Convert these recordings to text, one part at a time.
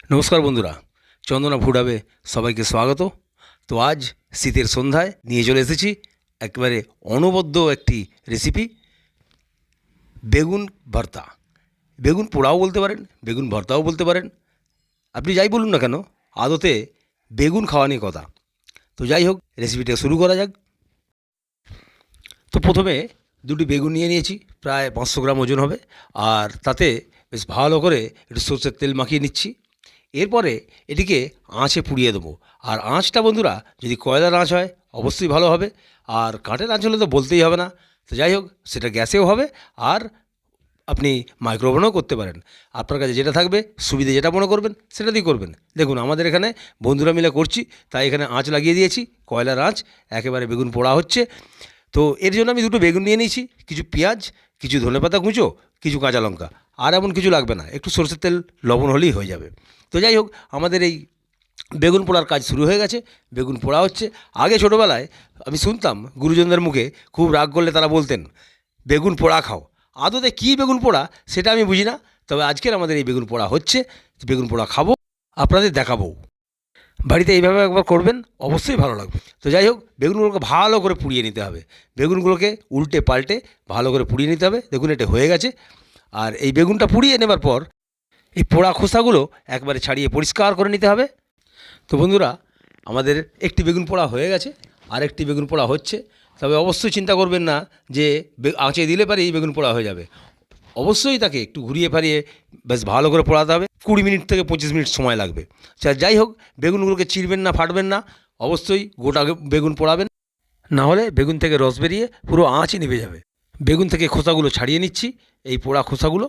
নমস্কার বন্ধুরা, চন্দনা ফুড হাবে সবাইকে স্বাগত। তো আজ শীতের সন্ধ্যায় নিয়ে চলে এসেছি একেবারে অনবদ্য একটি রেসিপি, বেগুন ভর্তা। বেগুন পোড়াও বলতে পারেন, বেগুন ভর্তাও বলতে পারেন, আপনি যাই বলুন না কেন, আদতে বেগুন খাওয়া নিয়ে কথা। তো যাই হোক, রেসিপিটা শুরু করা যাক। তো প্রথমে দুটি বেগুন নিয়ে নিয়েছি, প্রায় 500 গ্রাম ওজন হবে, আর তাতে বেশ ভালো করে একটু সরষের তেল মাখিয়ে নিচ্ছি। এরপরে এটিকে আঁচে পুড়িয়ে দেবো। আর আঁচটা বন্ধুরা, যদি কয়লার আঁচ হয় অবশ্যই ভালো হবে, আর কাঠের আঁচ হলে তো বলতেই হবে না। তো যাই হোক, সেটা গ্যাসেও হবে, আর আপনি মাইক্রোওভেনও করতে পারেন। আপনার কাছে যেটা থাকবে, সুবিধে যেটা মনে করবেন সেটা দিয়ে করবেন। দেখুন, আমাদের এখানে বন্ধুরা মিলে করছি, তাই এখানে আঁচ লাগিয়ে দিয়েছি, কয়লার আঁচ, একেবারে বেগুন পোড়া হচ্ছে। তো এর জন্য আমি দুটো বেগুন নিয়ে নিয়েছি, কিছু পেঁয়াজ, কিছু ধনেপাতা কুঁচো, কিছু কাঁচা লঙ্কা, আর এমন কিছু লাগবে না, একটু সরষের তেল লবণ হলেই হয়ে যাবে। তো যাই হোক, আমাদের এই বেগুন পোড়ার কাজ শুরু হয়ে গেছে। বেগুন পোড়া হচ্ছে। আগে ছোটোবেলায় আমি শুনতাম গুরুজনদের মুখে, খুব রাগ করলে তারা বলতেন, বেগুন পোড়া খাও। আদতে কী বেগুন পোড়া সেটা আমি বুঝি না, তবে আজকের আমাদের এই বেগুন পোড়া হচ্ছে। বেগুন পোড়া খাবো, আপনাদের দেখাবো। বাড়িতে এইভাবে একবার করবেন, অবশ্যই ভালো লাগবে। তো যাই হোক, বেগুনগুলোকে ভালো করে পুড়িয়ে নিতে হবে। বেগুনগুলোকে উল্টে পাল্টে ভালো করে পুড়িয়ে নিতে হবে। দেখুন, এটা হয়ে গেছে। আর এই বেগুনটা পুড়িয়ে নেবার পর এই পোড়া খোসাগুলো একবারে ছাড়িয়ে পরিষ্কার করে নিতে হবে। তো বন্ধুরা, আমাদের একটি বেগুন পোড়া হয়ে গেছে, আর একটি বেগুন পোড়া হচ্ছে। তবে অবশ্যই চিন্তা করবেন না যে আঁচে দিলে পারে এই বেগুন পোড়া হয়ে যাবে। অবশ্যই তাকে একটু ঘুরিয়ে ফারিয়ে বেশ ভালো করে পোড়াতে হবে। 20 মিনিট থেকে 25 মিনিট সময় লাগবে। যাই হোক, বেগুনগুলোকে চিরবেন না, ফাটবেন না, অবশ্যই গোটা বেগুন পোড়াবেন, না হলে বেগুন থেকে রস বেরিয়ে পুরো আঁচই নিভে যাবে। বেগুন থেকে খোসাগুলো ছাড়িয়ে নিচ্ছি, এই পোড়া খোসাগুলো।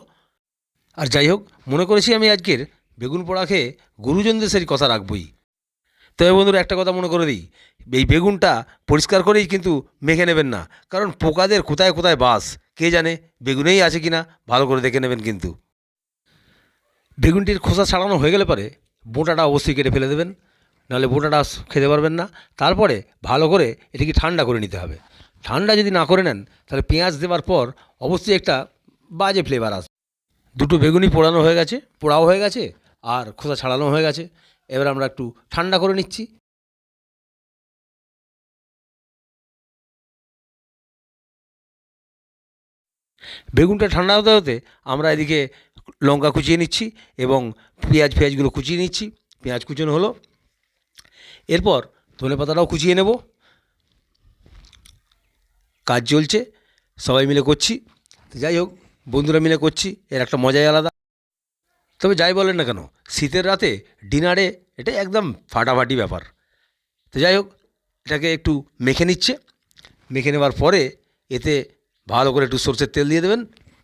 আর যাই হোক, মনে করেছি আমি আজকের বেগুন পোড়া খেয়ে গুরুজনদের সেই কথা রাখবই। তবে বন্ধুরা, একটা কথা মনে করে দিই, এই বেগুনটা পরিষ্কার করেই কিন্তু মেখে নেবেন না, কারণ পোকাদের কোথায় কোথায় বাস কে জানে, বেগুনেই আছে কিনা ভালো করে দেখে নেবেন। কিন্তু বেগুনটির খোসা ছাড়ানো হয়ে গেলে পরে বোঁটাটা অবশ্যই কেটে ফেলে দেবেন, নাহলে বোঁটাটা খেতে পারবেন না। তারপরে ভালো করে এটিকে ঠান্ডা করে নিতে হবে। ঠান্ডা যদি না করে নেন, তাহলে পেঁয়াজ দেওয়ার পর অবশ্যই একটা বাজে ফ্লেভার আসবে। দুটো বেগুনই পোড়ানো হয়ে গেছে, পোড়াও হয়ে গেছে, আর খোসা ছাড়ানো হয়ে গেছে। এবার আমরা একটু ঠান্ডা করে নিচ্ছি। বেগুনটা ঠান্ডা হতে হতে আমরা এদিকে লঙ্কা কুচিয়ে নিচ্ছি এবং পেঁয়াজগুলো কুচিয়ে নিচ্ছি। পেঁয়াজ কুচানো হলো, এরপর ধনেপাতাটাও কুচিয়ে নেব। কাজ চলছে, সবাই মিলে করছি। যাই হোক, বন্ধুরা মিলে করছি, এর একটা মজাই আলাদা। তবে যাই বলেন না কেন, শীতের রাতে ডিনারে এটা একদম ফাটাফাটি ব্যাপার। তো যাই হোক, এটাকে একটু মেখে নিচ্ছে। মেখে নেওয়ার পরে এতে ভালো করে একটু সরষের তেল দিয়ে দেবেন।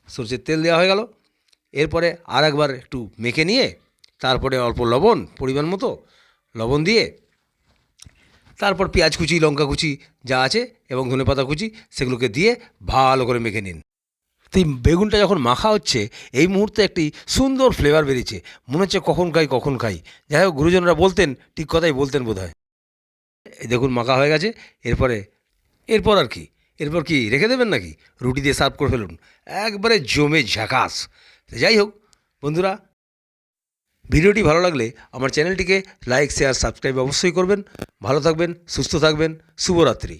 সরষের তেল দেওয়া হয়ে গেল। এরপরে আর একবার একটু মেখে নিয়ে তারপরে অল্প লবণ, পরিমাণ মতো লবণ দিয়ে, তারপর পেঁয়াজ কুচি, লঙ্কা কুচি যা আছে এবং ধনেপাতা কুচি, সেগুলোকে দিয়ে ভালো করে মেখে নিন। তো এই বেগুনটা যখন মাখা হচ্ছে, এই মুহূর্তে একটি সুন্দর ফ্লেভার বেরিয়েছে, মনে হচ্ছে কখন খাই কখন খাই। যাই হোক, গুরুজনরা বলতেন, ঠিক কথাই বলতেন বোধ হয়। এই দেখুন, মাখা হয়ে গেছে। এরপর আর কি, এরপর কি রেখে দেবেন নাকি, রুটি দিয়ে সার্ভ করে ফেলুন, একবারে জমে ঝাকাস। যাই হোক বন্ধুরা, ভিডিওটি ভালো লাগলে আমার চ্যানেলটিকে লাইক, শেয়ার, সাবস্ক্রাইব অবশ্যই করবেন। ভালো থাকবেন, সুস্থ থাকবেন, শুভরাত্রি।